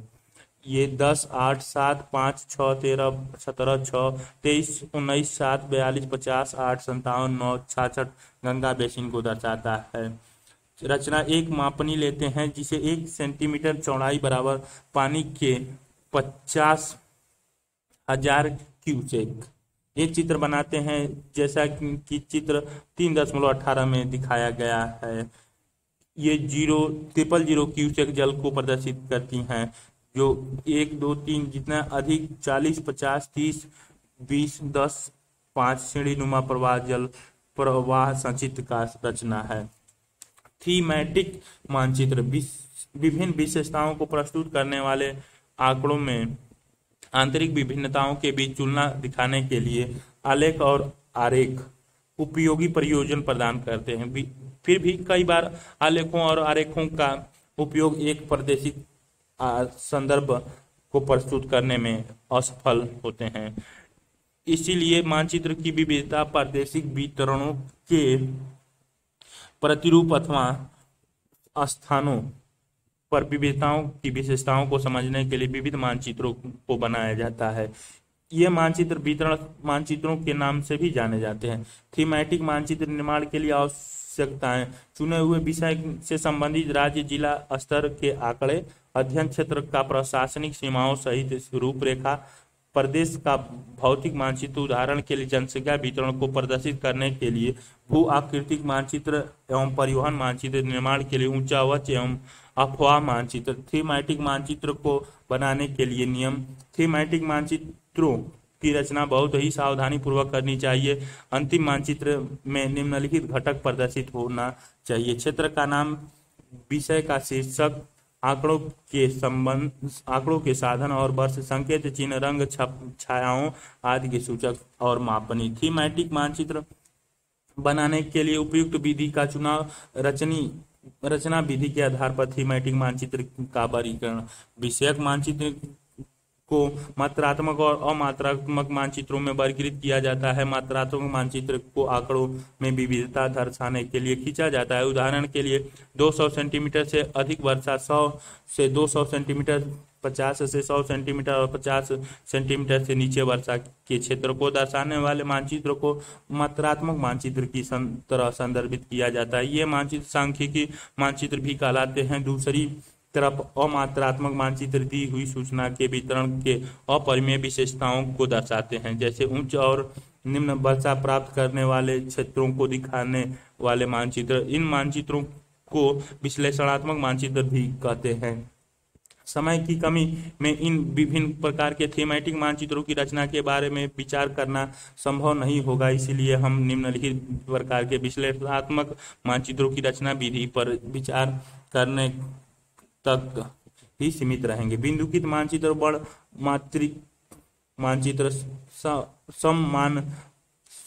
ये 10, 8, 7, 5, 6, 13, 17, 6, 23, 19, 7, 42, 50, 8, 57, 9, 66 गंगा बेसिन को दर्शाता है। रचना: एक मापनी लेते हैं जिसे 1 सेंटीमीटर चौड़ाई बराबर पानी के 50,000 क्यूसेक ये चित्र बनाते हैं जैसा कि चित्र 3.18 में दिखाया गया है। ये 0,000 जल को प्रदर्शित करती हैं, जो 1, 2, 3 जितना अधिक 40, 50, 30, 20, 10, 5 श्रेणी नुमा प्रवाह जल प्रवाह संचित्र का रचना है। थीमैटिक मानचित्र विभिन्न विशेषताओं को प्रस्तुत करने वाले आंकड़ों में आंतरिक विभिन्नताओं के बीच तुलना दिखाने के लिए आलेख और आरेख उपयोगी प्रयोजन प्रदान करते हैं। फिर भी कई बार आलेखों और आरेखों का उपयोग एक प्रादेशिक संदर्भ को प्रस्तुत करने में असफल होते हैं। इसीलिए मानचित्र की विविधता प्रादेशिक वितरणों के प्रतिरूप अथवा स्थानों पर विविधताओं की विशेषताओं को समझने के लिए विविध मानचित्रों को बनाया जाता है। ये मानचित्र वितरण मानचित्रों के नाम से भी जाने जाते हैं। थीमैटिक मानचित्र निर्माण के लिए आवश्यकताएं चुने हुए विषय से संबंधित राज्य जिला स्तर के आंकड़े, अध्ययन क्षेत्र का प्रशासनिक सीमाओं सहित रूपरेखा, प्रदेश का भौतिक मानचित्र, उदाहरण के लिए जनसंख्या वितरण को प्रदर्शित करने के लिए भू आकृतिक मानचित्र एवं परिवहन मानचित्र, निर्माण के लिए ऊंचा वच एवं अफवाह मानचित्र। थीमैटिक मानचित्र को बनाने के लिए नियम। थीमैटिक मानचित्रों की रचना बहुत ही सावधानी पूर्वक करनी चाहिए। अंतिम मानचित्र में निम्नलिखित घटक प्रदर्शित होना चाहिए: क्षेत्र का नाम, विषय का शीर्षक, आंकड़ों के संबंध, आंकड़ों के साधन और वर्ष, संकेत चिन्ह, रंग, छायाओं आदि के सूचक और मापनी। थीमैटिक मानचित्र बनाने के लिए उपयुक्त विधि का चुनाव। रचना विधि के आधार पर थीमैटिक मानचित्र का वर्गीकरण। विषयक मानचित्र को मात्रात्मक और अमात्रात्मक मानचित्रों में वर्गीकृत किया जाता है। मात्रात्मक मानचित्र को आंकड़ों में विविधता दर्शाने के लिए खींचा जाता है। उदाहरण के लिए 200 सेंटीमीटर से अधिक वर्षा, 100 से 200 सेंटीमीटर, 50 से 100 सेंटीमीटर और 50 सेंटीमीटर से नीचे वर्षा के क्षेत्र को दर्शाने वाले मानचित्र को मात्रात्मक मानचित्र की तरह संदर्भित किया जाता है। ये मानचित्र सांख्यिकी मानचित्र भी कहलाते हैं। दूसरी तरफ अमात्रात्मक मानचित्र दी हुई सूचना के वितरण के अपरिमेय विशेषताओं को दर्शाते हैं, जैसे उच्च और निम्न वर्षा प्राप्त करने वाले क्षेत्रों को दिखाने वाले मानचित्र। इन मानचित्रों को विश्लेषणात्मक मानचित्र भी कहते हैं। समय की कमी में इन विभिन्न प्रकार के थीमैटिक मानचित्रों की रचना के बारे में विचार करना संभव नहीं होगा, इसीलिए हम निम्नलिखित प्रकार के विश्लेषणात्मक मानचित्रों की रचना विधि पर विचार करने तक ही सीमित रहेंगे। बिंदुकित मानचित्र, बड़ मात्रिक मानचित्र,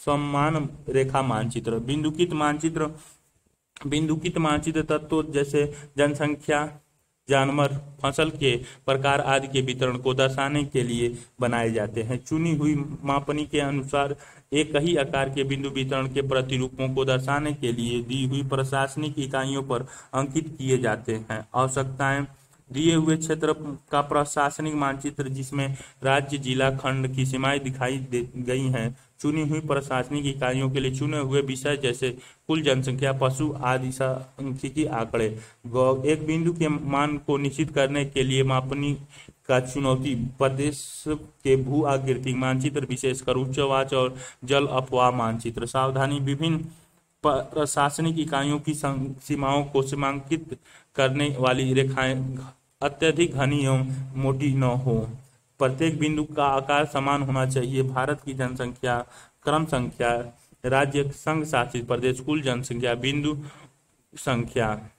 समान रेखा मानचित्र। बिंदुकित मानचित्र तत्वों जैसे जनसंख्या, जानवर, फसल के प्रकार आदि के वितरण को दर्शाने के लिए बनाए जाते हैं। चुनी हुई मापनी के अनुसार एक ही आकार के बिंदु वितरण के प्रतिरूपों को दर्शाने के लिए दी हुई प्रशासनिक इकाइयों पर अंकित किए जाते हैं। आवश्यकताएं: दिए हुए क्षेत्र का प्रशासनिक मानचित्र जिसमें राज्य, जिला, खंड की सीमाएं दिखाई गई हैं। चुनी हुई प्रशासनिक इकाइयों के लिए चुने हुए विषय जैसे कुल जनसंख्या, पशु आदि सांख्यिकी आंकड़े। एक बिंदु के मान को निश्चित करने के लिए मापनी का चुनौती। प्रदेश के भू आकृतिक मानचित्र, विशेषकर उच्च वाच और जल अफवाह मानचित्र। सावधानी: विभिन्न प्रशासनिक इकाइयों की सीमाओं को सीमांकित करने वाली रेखाएं अत्यधिक घनी एवं मोटी न हो। प्रत्येक बिंदु का आकार समान होना चाहिए। भारत की जनसंख्या, क्रम संख्या, राज्य, संघ शासित प्रदेश, कुल जनसंख्या, बिंदु संख्या।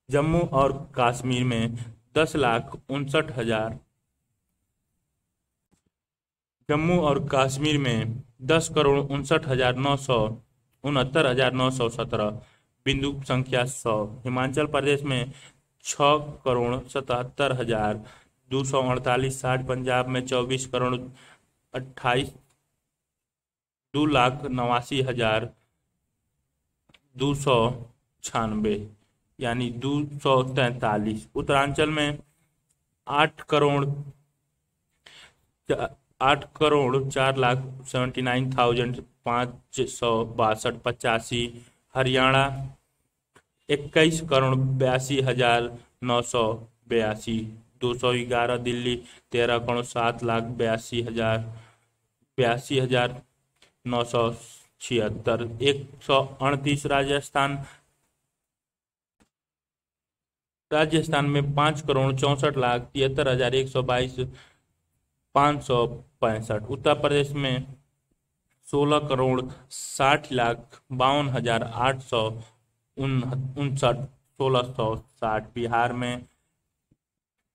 जम्मू और कश्मीर में 10,59,000, जम्मू और कश्मीर में 10,59,969,917 बिंदु संख्या 100। हिमाचल प्रदेश में 6,77,248 60। पंजाब में 24,28,00,000 2,89,296 यानी 243। उत्तरांचल में 8,04,79,562 85। हरियाणा 21,82,982 211, दिल्ली 13,7,82,976, 138 राजस्थान में 5,64,73,122, 565, उत्तर प्रदेश में 16,60,52,859, 1,660, बिहार में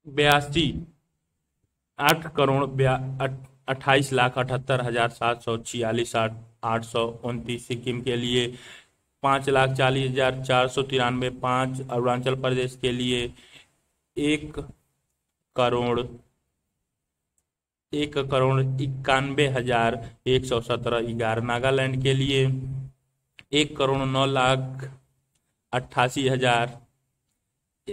28,28,78,746, 829, सिक्किम के लिए 5,40,493, 5, अरुणाचल प्रदेश के लिए 1,91,117, 11, नागालैंड के लिए 1,09,88,000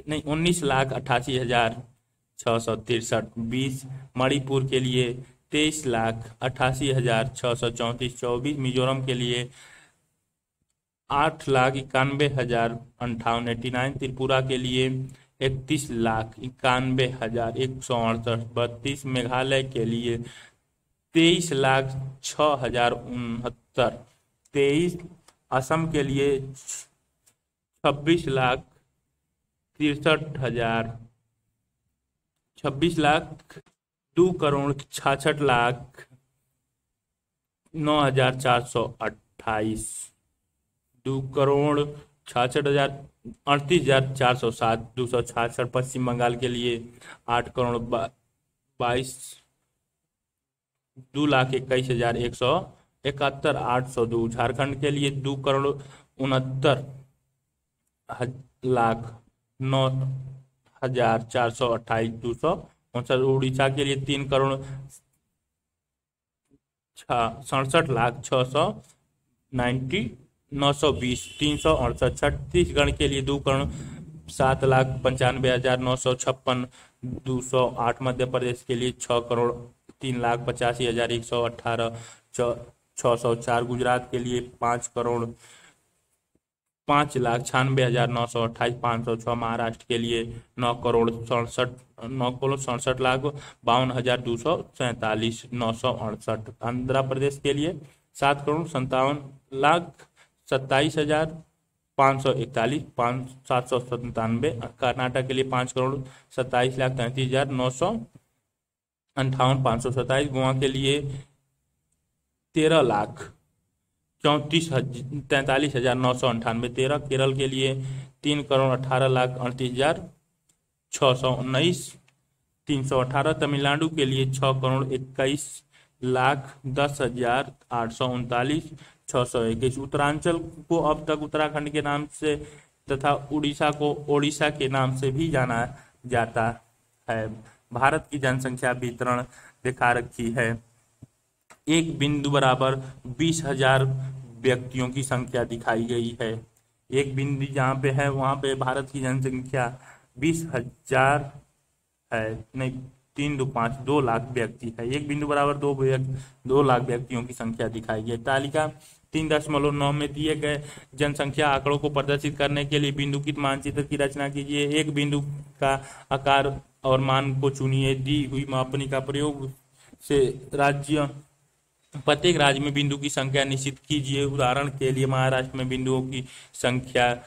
नहीं 19,88,663, 20, मणिपुर के लिए 23,88,634, 24, मिजोरम के लिए 8,91,058, 89, त्रिपुरा के लिए 31,91,168, 32, मेघालय के लिए 23,06,069, 23, असम के लिए 26,63,000, 26 लाख 2,66,09,428, 2,66,38,407, 266, पश्चिम बंगाल के लिए 8,22, 2,21,171, 802, झारखंड के लिए 2,69,09,428, 259, उड़ीसा के लिए 3,67,690,920, 368, छत्तीसगढ़ के लिए 2,07,95,956, 208, मध्य प्रदेश के लिए 6,03,85,118, 604, गुजरात के लिए 5,05,96,928, 506, महाराष्ट्र के लिए 9,67,52,247, 968, आंध्र प्रदेश के लिए 7,57,27,541, 797, कर्नाटक के लिए 5,27,33,958, 527, गोवा के लिए 13,43,998, 13, केरल के लिए 3,18,38,619, 318, तमिलनाडु के लिए 6,21,10,839, 621, उत्तरांचल को अब तक उत्तराखंड के नाम से तथा उड़ीसा को ओडिशा के नाम से भी जाना जाता है। भारत की जनसंख्या वितरण दिखा रखी है। एक बिंदु बराबर 20,000 व्यक्तियों की संख्या दिखाई गई है। एक बिंदु जहाँ पे है वहाँ पे भारत की जनसंख्या 20,000 है, नहीं 325 2 लाख व्यक्ति है। एक बिंदु बराबर 2 लाख व्यक्तियों की संख्या दिखाई गई। तालिका 3.9 में दिए गए जनसंख्या आंकड़ों को प्रदर्शित करने के लिए बिंदुकित मानचित्र की रचना कीजिए। एक बिंदु का आकार और मान को चुनिए। दी हुई मापनी का प्रयोग से प्रत्येक राज्य में बिंदु की संख्या निश्चित कीजिए। उदाहरण के लिए महाराष्ट्र में बिंदुओं की संख्या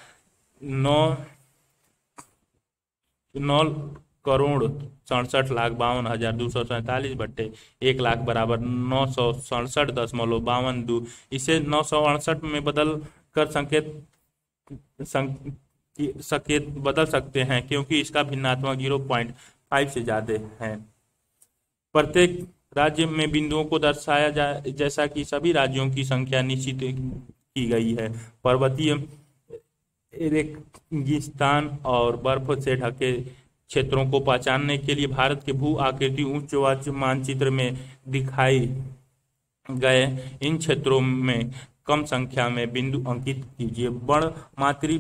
9,67,52,247 बट्टे 1 लाख बराबर 967.52। इसे 968 में बदल कर संकेत बदल सकते हैं क्योंकि इसका भिन्नात्मक 0.5 से ज्यादा है। प्रत्येक राज्य में बिंदुओं को दर्शाया जाए जैसा कि सभी राज्यों की संख्या निश्चित की गई है। पर्वतीय रेगिस्तान और बर्फ से ढके क्षेत्रों को पहचानने के लिए भारत के भू आकृति उच्च मानचित्र में दिखाए गए इन क्षेत्रों में कम संख्या में बिंदु अंकित कीजिए। वर्णमात्री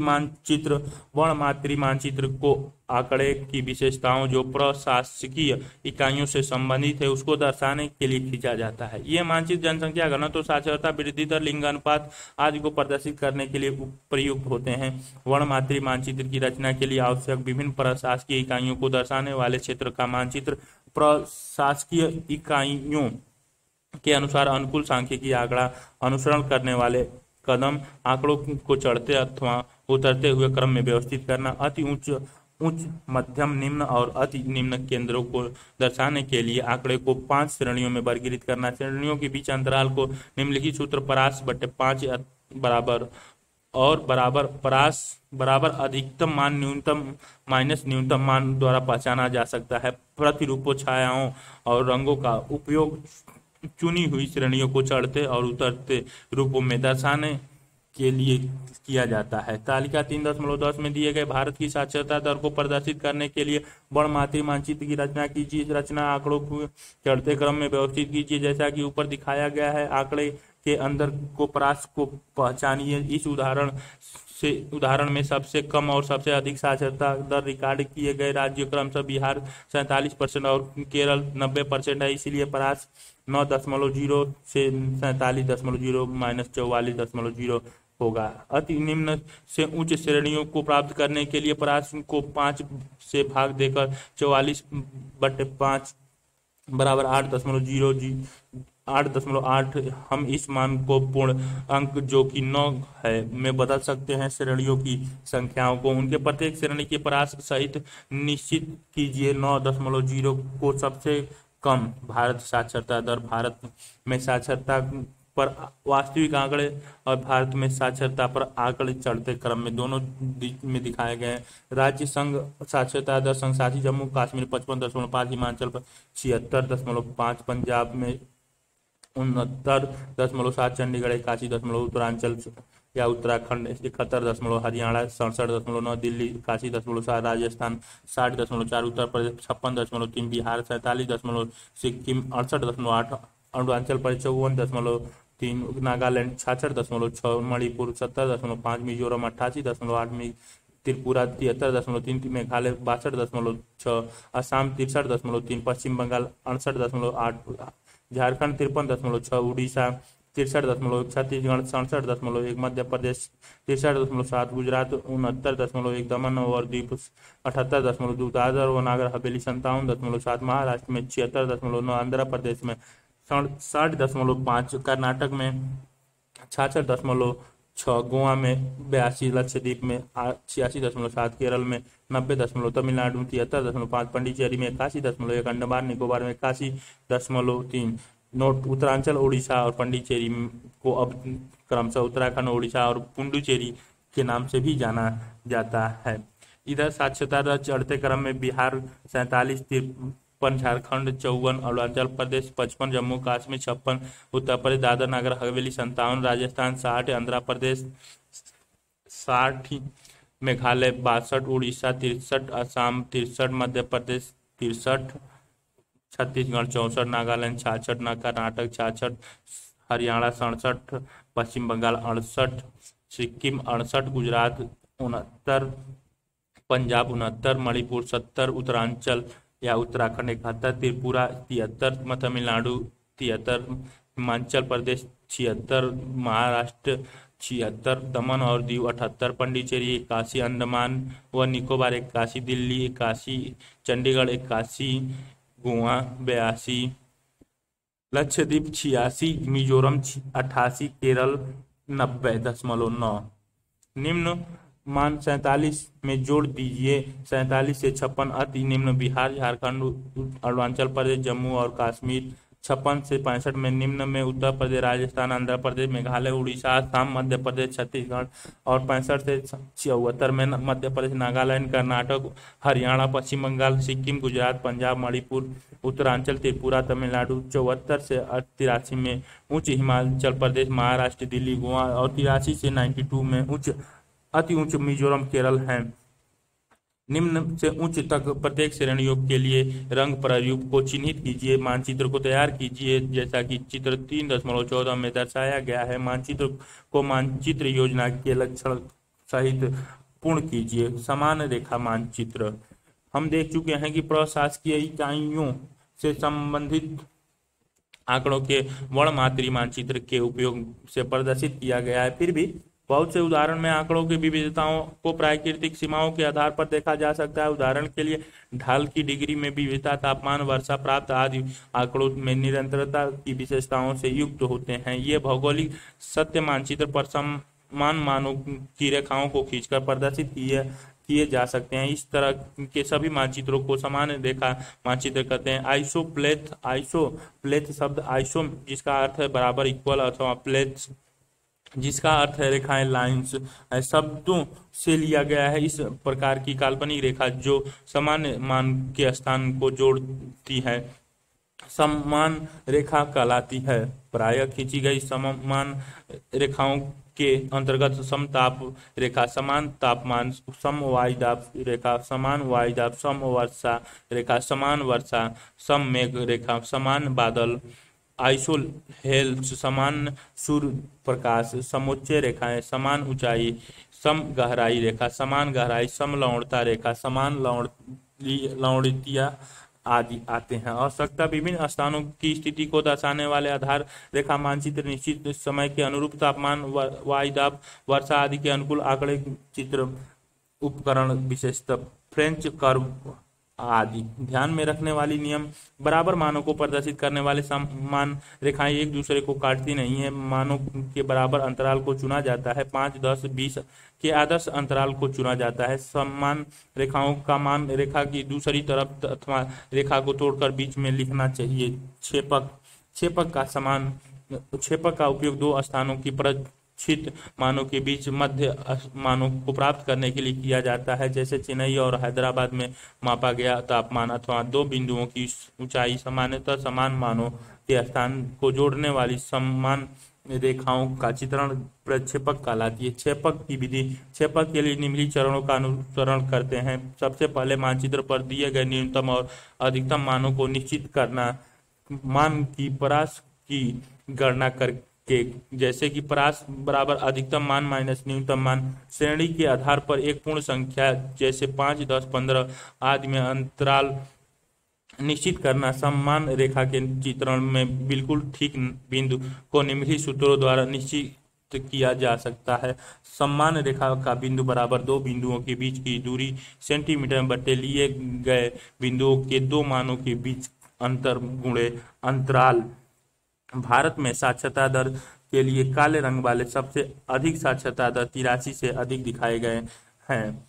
मानचित्र को आंकड़े की विशेषताओं जो प्रशासकीय इकाइयों से संबंधित है उसको दर्शाने के लिए खींचा जाता है। ये मानचित्र जनसंख्या घनत्व, साक्षरता, वृद्धि दर, लिंगानुपात आदि को प्रदर्शित करने के लिए प्रयुक्त होते हैं। वर्णमात्री मानचित्र की रचना के लिए आवश्यक विभिन्न प्रशासकीय इकाइयों को दर्शाने वाले क्षेत्र का मानचित्र प्रशासकीय इकाइयों के अनुसार अनुकूल सांख्यिकीय आंकड़ा अनुसरण करने वाले कदम आंकड़ों को चढ़ते अथवा उतरते हुए क्रम में व्यवस्थित करना, अति उच्च, मध्यम, निम्न और अति निम्न केंद्रों को दर्शाने के लिए आंकड़े को 5 श्रेणियों में वर्गीकृत करना, श्रेणियों के बीच अंतराल को निम्नलिखित सूत्र परास बटे 5 बराबर और परास बराबर अधिकतम मान न्यूनतम माइनस न्यूनतम मान द्वारा पहचाना जा सकता है। प्रतिरूपों, छायाओं और रंगों का उपयोग चुनी हुई श्रेणियों को चढ़ते और उतरते रूपों में दर्शाने के लिए किया जाता है। तालिका 3.10 में दिए गए भारत की साक्षरता दर को प्रदर्शित करने के लिए वर्णमात्री मानचित्र की रचना कीजिए। इस रचना आंकड़ों को चढ़ते क्रम में व्यवस्थित कीजिए जैसा कि ऊपर दिखाया गया है। आंकड़े के अंदर को परास को पहचानिए। इस उदाहरण में सबसे कम और सबसे अधिक साक्षरता दर रिकॉर्ड किए गए राज्य क्रमशः बिहार 47% और केरल 90% है। इसलिए परास 9.0 से 47.0 माइनस 44.0 होगा। अति निम्न से उच्च श्रेणियों को प्राप्त करने के लिए परास को 5 से भाग देकर 44/5 बराबर 8.8 हम इस मान को पूर्ण अंक जो कि 9 है में बदल सकते हैं। श्रेणियों की संख्याओं को उनके प्रत्येक श्रेणी के परास सहित निश्चित कीजिए। 9.0 को सबसे कम भारत साक्षरता दर, भारत में साक्षरता पर वास्तविक आंकड़े और भारत में साक्षरता पर आंकड़े चढ़ते क्रम में दोनों में दिखाए गए। राज्य संघ साक्षरता दर संघ जम्मू कश्मीर 55.5, हिमाचल पर 76.5, पंजाब में 69.7, चंडीगढ़ 81, उत्तरांचल या उत्तराखंड 71, हरियाणा 67.9, दिल्ली 81.7, राजस्थान 60.4, उत्तर प्रदेश 56.3, बिहार 47, सिक्किम 68.8, अरुणाचल प्रदेश 54.3, नागालैंड 66.6, मणिपुर 70.5, मिजोरम 88.8, त्रिपुरा 73.3, मेघालय 62.6, असम 63.3, पश्चिम बंगाल 68.8, झारखंड 53.6, उड़ीसा 63.1, छत्तीसगढ़ 67.1, मध्य प्रदेश 63.7, गुजरात 69.1, दमन और दीव 78.2, दादर व नागर हवेली 57.7, महाराष्ट्र में 76.9, आंध्र प्रदेश में 60.5, कर्नाटक में 66.6, गोवा में 82, लक्षद्वीप में 86.7, केरल में 90, तमिलनाडु में 73.5, पांडिचेरी में 81.1, अंडमान निकोबार में 81.3, उत्तरांचल, उड़ीसा और पांडिचेरी को अब क्रमशः उत्तराखंड, उड़ीसा और पुडुचेरी के नाम से भी जाना जाता है। इधर साक्षरता दर चढ़ते क्रम में बिहार 47, 53, झारखंड 54, अरुणाचल प्रदेश 55, जम्मू कश्मीर 56, उत्तर प्रदेश, दादर नगर हवेली 57, राजस्थान 60, आंध्र प्रदेश 60, मेघालय 62, उड़ीसा 63, असम 63, मध्य प्रदेश 63, छत्तीसगढ़ 64, नागालैंड 66, कर्नाटक 66, हरियाणा 67, पश्चिम बंगाल 68, सिक्किम 68, गुजरात 69, पंजाब 69, मणिपुर 70, उत्तरांचल या उत्तराखंड 71, त्रिपुरा 73, तमिलनाडु 73, हिमाचल प्रदेश 76, महाराष्ट्र 76, दमन और दीव 78, पांडिचेरी 81, अंडमान व निकोबार 81, दिल्ली 81, चंडीगढ़ 81, गोवा 82, लक्षद्वीप 86, मिजोरम 88, केरल 90.9। निम्न मान 47 में जोड़ दीजिए। 47 से 56 अति निम्न बिहार, झारखंड, अरुणाचल प्रदेश, जम्मू और कश्मीर। 56 से 65 में निम्न में उत्तर प्रदेश, राजस्थान, आंध्र प्रदेश, मेघालय, उड़ीसा, असम, मध्य प्रदेश, छत्तीसगढ़। और 65 से 74 में मध्य प्रदेश, नागालैंड, कर्नाटक, हरियाणा, पश्चिम बंगाल, सिक्किम, गुजरात, पंजाब, मणिपुर, उत्तरांचल, त्रिपुरा, तमिलनाडु। 74 से 83 में उच्च हिमाचल प्रदेश, महाराष्ट्र, दिल्ली, गोवा। और 83 से 92 में अति उच्च मिजोरम, केरल हैं। निम्न से उच्च तक प्रत्येक श्रेणियों के लिए रंग प्रयुक्त को चिन्हित कीजिए। मानचित्र को तैयार कीजिए जैसा कि चित्र 3.14 में दर्शाया गया है। मानचित्र को मानचित्र योजना के लक्षण सहित पूर्ण कीजिए। समान रेखा मानचित्र हम देख चुके हैं कि प्रशासकीय इकाइयों से संबंधित आंकड़ों के वर्णमात्री मानचित्र के उपयोग से प्रदर्शित किया गया है। फिर भी बहुत से उदाहरण में आंकड़ों की विविधताओं को प्राकृतिक सीमाओं के आधार पर देखा जा सकता है। उदाहरण के लिए ढाल की डिग्री में विविधता, तापमान, वर्षा प्राप्त आदि आंकड़ों में निरंतरता की विशेषताओं से युक्त होते हैं। ये भौगोलिक सत्य मानचित्र पर समान मानों की रेखाओं को खींचकर प्रदर्शित किए जा सकते हैं। इस तरह के सभी मानचित्रों को समान रेखा मानचित्र कहते हैं। आइसोप्लेथ शब्द आइसो जिसका अर्थ है बराबर, इक्वल अथवा प्लेथ जिसका अर्थ है रेखाएं, लाइंस शब्दों से लिया गया है। इस प्रकार की काल्पनिक रेखा जो समान मान के स्थान को जोड़ती है समान रेखा कहलाती है। प्रायः खींची गई समान रेखाओं के अंतर्गत समताप रेखा, समान तापमान, सम वायुदाब रेखा, समान वायुदाब, सम वर्षा रेखा, समान वर्षा, सम मेघ रेखा, समान बादल, आइसोहेल्स, समान सूर्य प्रकाश, समोच्च रेखाएं, समान ऊंचाई, सम गहराई रेखा, समान गहराई, सम लवणता रेखा, समान लवणितिया आदि आते हैं। आवश्यकता विभिन्न स्थानों की स्थिति को दर्शाने वाले आधार रेखा मानचित्र निश्चित समय के अनुरूप तापमान, वायुदाब, वर्षा आदि के अनुकूल आंकड़े चित्र उपकरण विशेषता, फ्रेंच कर्व आदि ध्यान में रखने वाली नियम। बराबर मानों को प्रदर्शित करने वाले समान रेखाएं एक दूसरे को काटती नहीं है। मानों के बराबर अंतराल को चुना जाता है। 5, 10, 20 के आदर्श अंतराल को चुना जाता है। समान रेखाओं का मान रेखा की दूसरी तरफ अथवा रेखा को तोड़कर बीच में लिखना चाहिए। छेपक का उपयोग दो स्थानों की छित मानों के बीच मध्य मानों को प्राप्त करने के लिए किया जाता है। जैसे चेन्नई और हैदराबाद में मापा गया तापमान अथवा दो बिंदुओं की ऊंचाई सामान्यतः समान मानों के स्थान को जोड़ने वाली समान रेखाओं का चित्रण प्रक्षेपक कहलाती है। छेपक की विधि, छेपक के लिए निम्नलिखित चरणों का अनुसरण करते हैं। सबसे पहले मानचित्र पर दिए गए न्यूनतम और अधिकतम मानों को निश्चित करना। मान की परास की गणना करके, जैसे कि परास बराबर अधिकतम मान माइनस न्यूनतम मान। श्रेणी के आधार पर एक पूर्ण संख्या जैसे 5, 10, 15 आदि में अंतराल निश्चित करना। समान रेखा के चित्रण में बिल्कुल ठीक बिंदु को निम्नलिखित सूत्रों द्वारा निश्चित किया जा सकता है। समान रेखा का बिंदु बराबर दो बिंदुओं के बीच की दूरी सेंटीमीटर में बटे लिए गए बिंदुओं के दो मानों के बीच अंतर गुणे अंतराल। भारत में साक्षरता दर के लिए काले रंग वाले सबसे अधिक साक्षरता दर 83 से अधिक दिखाए गए हैं।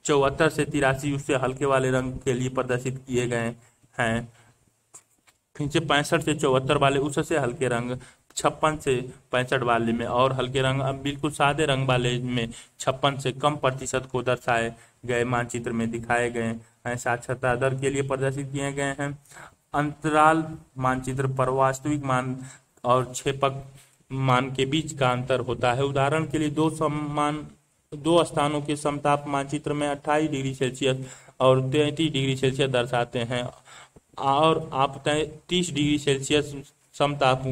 74 से 83 उससे हल्के वाले रंग के लिए प्रदर्शित किए गए हैं। फिर 65 से 74 वाले उससे हल्के रंग, 56 से 65 वाले में और हल्के रंग, अब बिल्कुल सादे रंग वाले में 56 से कम प्रतिशत को दर्शाए गए मानचित्र में दिखाए गए हैं। साक्षरता दर के लिए प्रदर्शित किए गए हैं। अंतराल मानचित्र पर वास्तविक मान और छेपक मान के बीच का अंतर होता है। उदाहरण के लिए दो स्थानों के समताप मानचित्र में 28 डिग्री सेल्सियस और 33 डिग्री सेल्सियस दर्शाते हैं और आप 30 डिग्री सेल्सियस समताप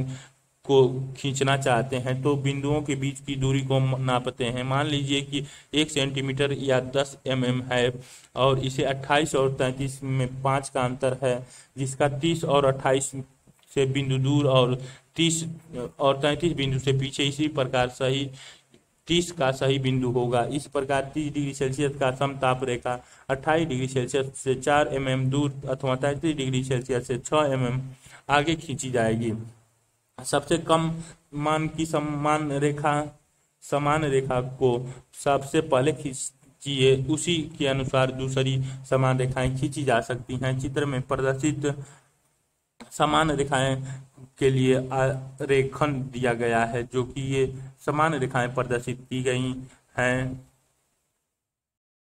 को खींचना चाहते हैं तो बिंदुओं के बीच की दूरी को नापते हैं। मान लीजिए कि 1 सेंटीमीटर या 10 mm है और इसे 28 और 33 में 5 का अंतर है, जिसका 30 और 28 से बिंदु दूर और 30 और 33 बिंदु से पीछे। इसी प्रकार सही 30 का सही बिंदु होगा। इस प्रकार 30 डिग्री सेल्सियस का समताप रेखा 28 डिग्री सेल्सियस से 4 mm दूर अथवा 33 डिग्री सेल्सियस से 6 mm आगे खींची जाएगी। सबसे कम मान की समान रेखा को सबसे पहले खींचिए, उसी के अनुसार दूसरी समान रेखाएं खींची जा सकती हैं। चित्र में प्रदर्शित समान रेखाएं के लिए रेखन दिया गया है, जो कि ये समान रेखाएं प्रदर्शित की गई हैं।